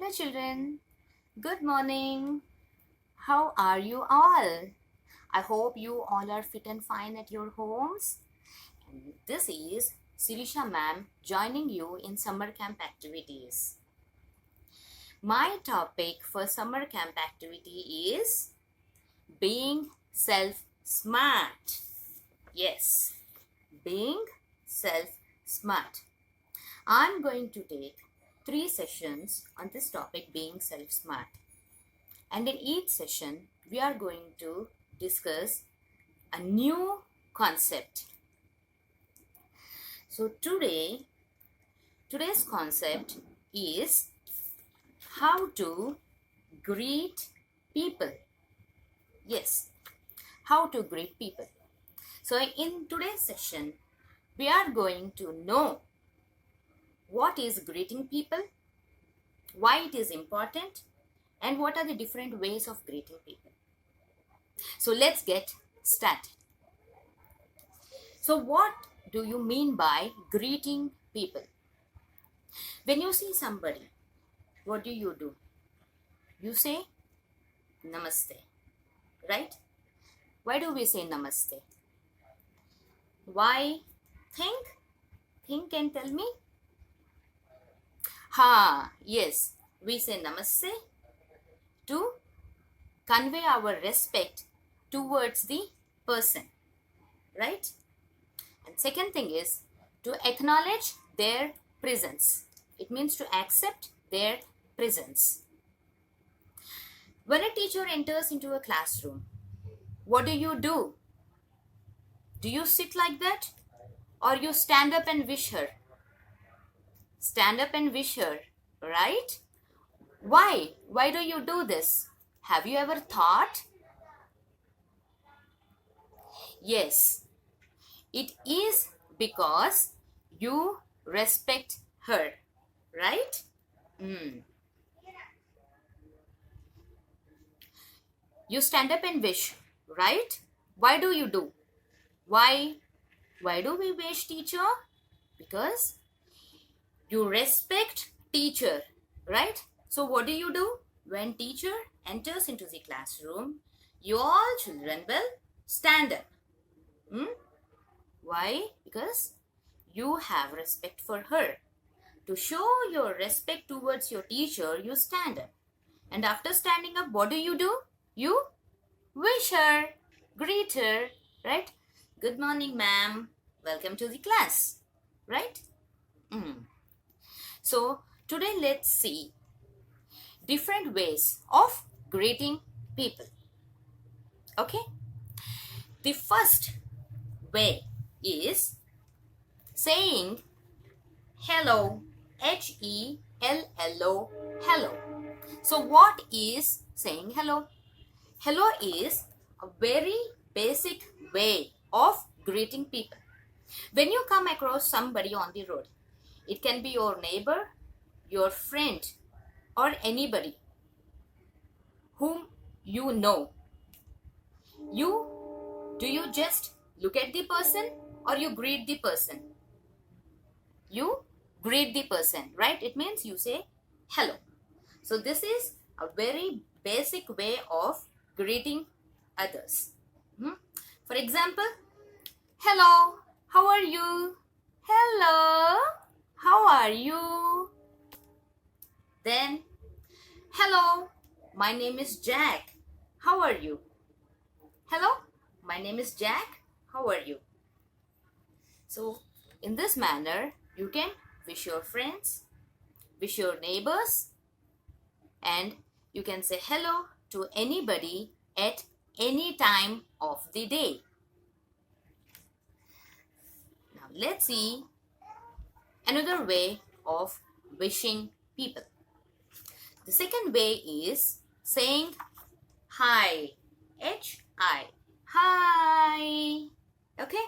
Hello children, good morning. How are you all? I hope you all are fit and fine at your homes. And this is Sirisha ma'am joining you in summer camp activities. My topic for summer camp activity is being self-smart. Yes, being self-smart. I'm going to take 3 sessions on this topic, being self-smart. And in each session, we are going to discuss a new concept. So today's concept is how to greet people. Yes, how to greet people. So in today's session, we are going to know what is greeting people, why it is important, and what are the different ways of greeting people. So let's get started. So what do you mean by greeting people? When you see somebody, what do? You say namaste, right? Why do we say namaste? Why? Think and tell me. Yes, we say namaste to convey our respect towards the person, right? And second thing is to acknowledge their presence. It means to accept their presence. When a teacher enters into a classroom, what do? Do you sit like that? Or you stand up and wish her? Stand up and wish her, right? Why? Why do you do this? Have you ever thought? Yes, it is because you respect her, right? You stand up and wish, right? Why do you do? Why do we wish, teacher? Because you respect teacher, right? So what do? When teacher enters into the classroom, you all children will stand up. Why? Because you have respect for her. To show your respect towards your teacher, you stand up. And after standing up, what do? You wish her, greet her, right? Good morning, ma'am. Welcome to the class, right? So today let's see different ways of greeting people. Okay? The first way is saying hello, Hello, hello. So what is saying hello? Hello is a very basic way of greeting people. When you come across somebody on the road, it can be your neighbor, your friend, or anybody whom you know. Do you just look at the person or you greet the person? You greet the person, right? It means you say hello. So this is a very basic way of greeting others. For example, hello, how are you? Hello, how are you? Then, hello, my name is Jack. How are you? Hello, my name is Jack. How are you? So, in this manner, you can wish your friends, wish your neighbors, and you can say hello to anybody at any time of the day. Now, let's see another way of wishing people. The second way is saying hi, H-I, hi, okay?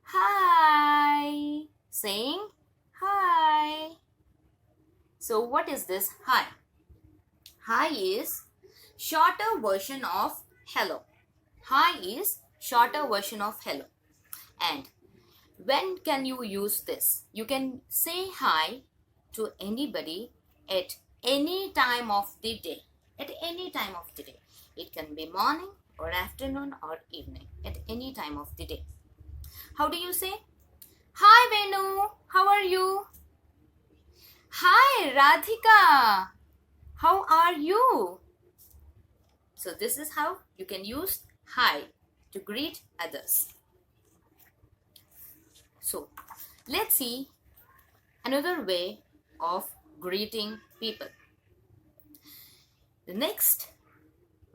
Hi, saying hi. So what is this hi? Hi is shorter version of hello. Hi is shorter version of hello. And when can you use this? You can say hi to anybody at any time of the day. At any time of the day. It can be morning or afternoon or evening. At any time of the day. How do you say? Hi Venu, how are you? Hi Radhika, how are you? So this is how you can use hi to greet others. So let's see another way of greeting people. The next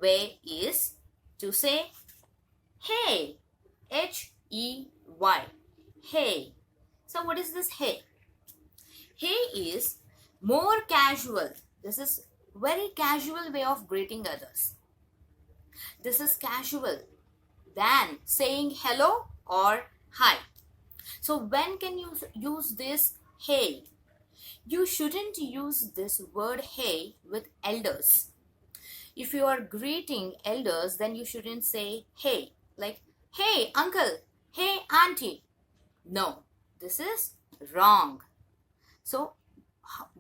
way is to say hey, H-E-Y, hey. So what is this hey? Hey is more casual. This is very casual way of greeting others. This is casual than saying hello or hi. So when can you use this hey? You shouldn't use this word hey with elders. If you are greeting elders, then you shouldn't say hey, like hey uncle, hey auntie. No, this is wrong. So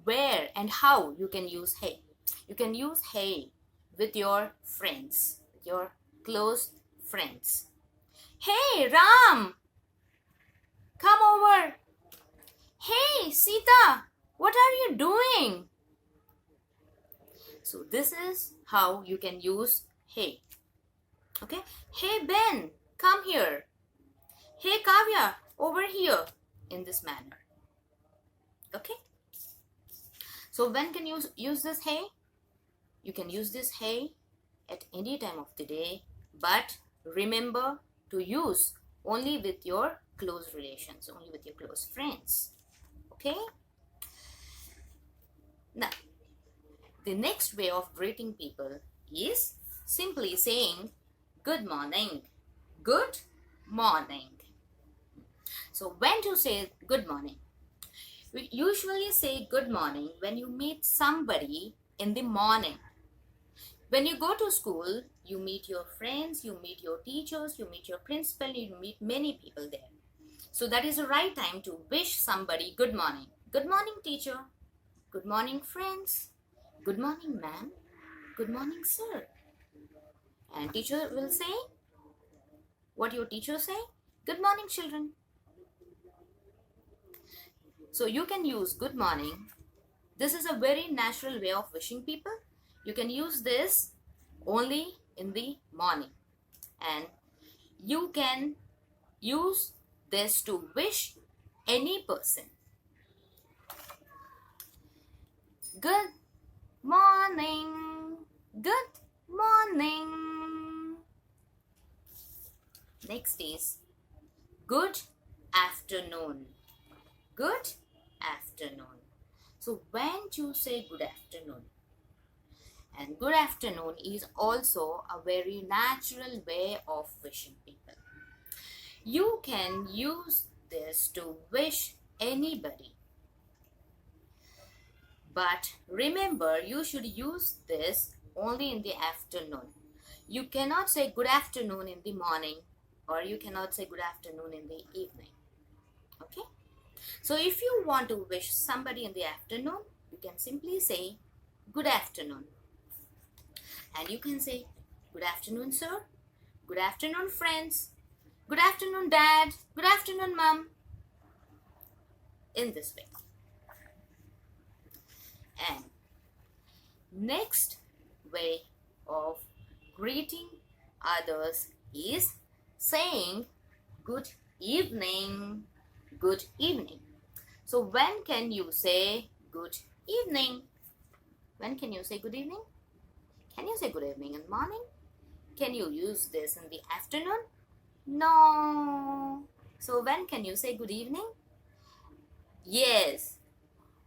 where and how you can use hey? You can use hey with your friends, with your close friends. Hey Ram, come over. Hey Sita, what are you doing? So this is how you can use hey. Okay. Hey Ben, come here. Hey Kavya, over here, in this manner. Okay. So when can you use this hey? You can use this hey at any time of the day, but remember to use only with your close relations, only with your close friends. Okay. Now, the next way of greeting people is simply saying good morning. Good morning. So when to say good morning? We usually say good morning when you meet somebody in the morning. When you go to school, you meet your friends, you meet your teachers, you meet your principal, you meet many people there. So that is the right time to wish somebody good morning. Good morning, teacher. Good morning, friends. Good morning, ma'am. Good morning, sir. And teacher will say, what your teacher say? Good morning, children. So you can use good morning. This is a very natural way of wishing people. You can use this only in the morning. And you can use this to wish any person. Good morning. Good morning. Next is good afternoon. Good afternoon. So when you say good afternoon, and good afternoon is also a very natural way of wishing people. You can use this to wish anybody. But remember, you should use this only in the afternoon. You cannot say good afternoon in the morning, or you cannot say good afternoon in the evening. Okay? So if you want to wish somebody in the afternoon, you can simply say good afternoon. And you can say good afternoon, sir. Good afternoon, friends. Good afternoon, dad. Good afternoon, mom. In this way. And next way of greeting others is saying good evening. Good evening. So when can you say good evening? When can you say good evening? Can you say good evening in the morning? Can you use this in the afternoon? No. So when can you say good evening? Yes,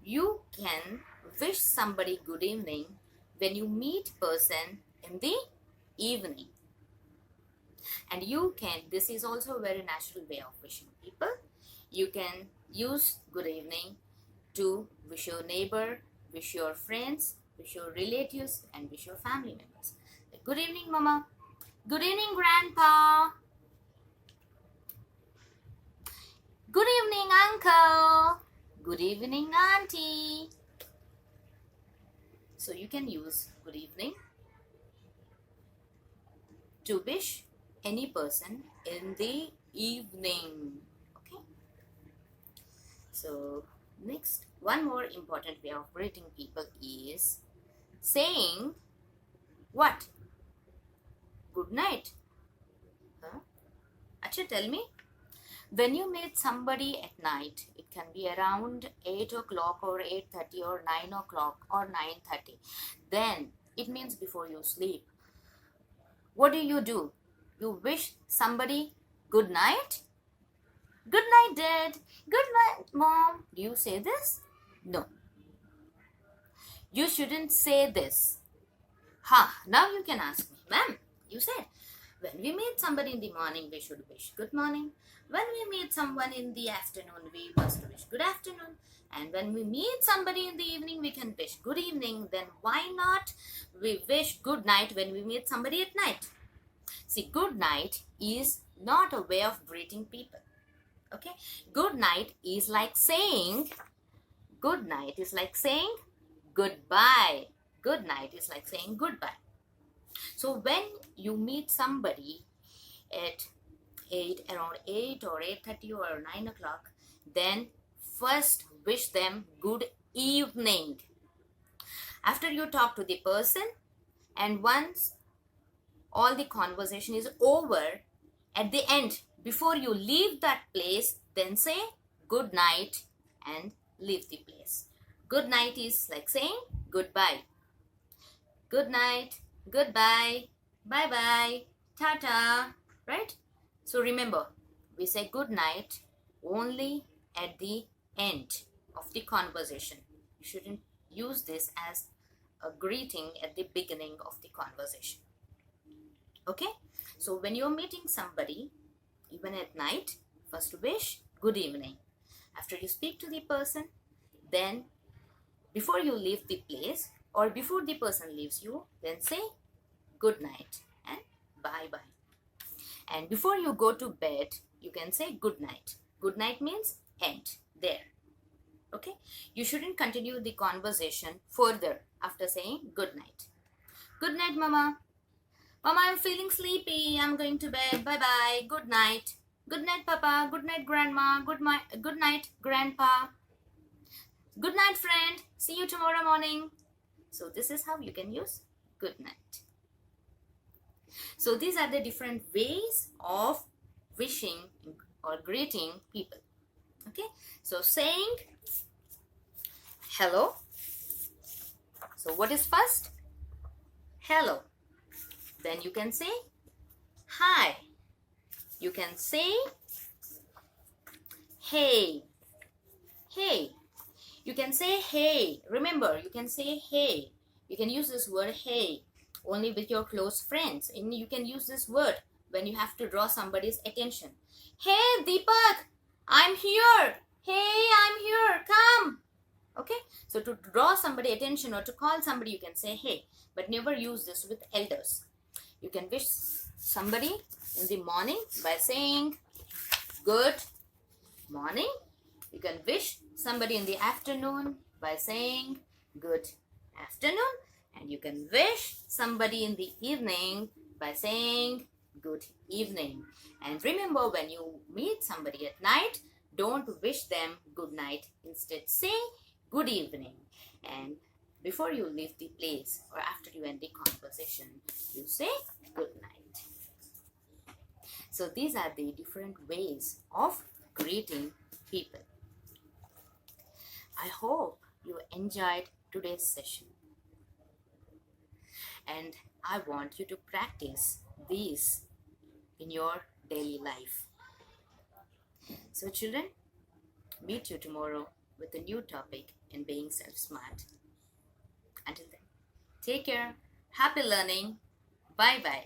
you can wish somebody good evening when you meet person in the evening. And you can, this is also a very natural way of wishing people. You can use good evening to wish your neighbor, wish your friends, wish your relatives, and wish your family members. Good evening, Mama. Good evening, Grandpa. Good evening, Uncle. Good evening, Auntie. So you can use good evening to wish any person in the evening. Okay. So next, one more important way of greeting people is saying what? Good night. Huh? Acha, tell me. When you meet somebody at night, it can be around 8 o'clock or 8:30 or 9 o'clock or 9:30. Then it means before you sleep. What do? You wish somebody good night? Good night, Dad. Good night, Mom. Do you say this? No. You shouldn't say this. Now you can ask me, ma'am, you said when we meet somebody in the morning, we should wish good morning. When we meet someone in the afternoon, we must wish good afternoon. And when we meet somebody in the evening, we can wish good evening. Then why not we wish good night when we meet somebody at night? See, good night is not a way of greeting people. Okay? Good night is like saying goodbye. Good night is like saying goodbye. So when you meet somebody at around 8 or 8:30 or 9 o'clock, then first wish them good evening. After you talk to the person, and once all the conversation is over, at the end, before you leave that place, then say good night and leave the place. Good night is like saying goodbye. Good night, goodbye, bye-bye, ta-ta, right? So remember, we say good night only at the end of the conversation. You shouldn't use this as a greeting at the beginning of the conversation. Okay? So when you're meeting somebody, even at night, first wish good evening. After you speak to the person, then before you leave the place or before the person leaves you, then say good night and bye-bye. And before you go to bed, you can say good night. Good night means end there. Okay? You shouldn't continue the conversation further after saying good night. Good night, Mama. Mama, I'm feeling sleepy. I'm going to bed. Bye-bye. Good night. Good night, Papa. Good night, Grandma. Good night, Grandpa. Good night, friend. See you tomorrow morning. So this is how you can use good night. So these are the different ways of wishing or greeting people. Okay. So saying hello. So what is first? Hello. Then you can say hi. You can say hey. Hey. You can say hey. Remember, you can say hey. You can use this word hey only with your close friends. And you can use this word when you have to draw somebody's attention. Hey, Deepak, I'm here. Hey, I'm here. Come. Okay? So to draw somebody attention or to call somebody, you can say hey. But never use this with elders. You can wish somebody in the morning by saying good morning. You can wish somebody in the afternoon by saying good afternoon. And you can wish somebody in the evening by saying good evening. And remember, when you meet somebody at night, don't wish them good night. Instead, say good evening. And before you leave the place or after you end the conversation, you say good night. So these are the different ways of greeting people. I hope you enjoyed today's session. And I want you to practice these in your daily life. So children, meet you tomorrow with a new topic in being self-smart. Until then, take care, happy learning, bye-bye.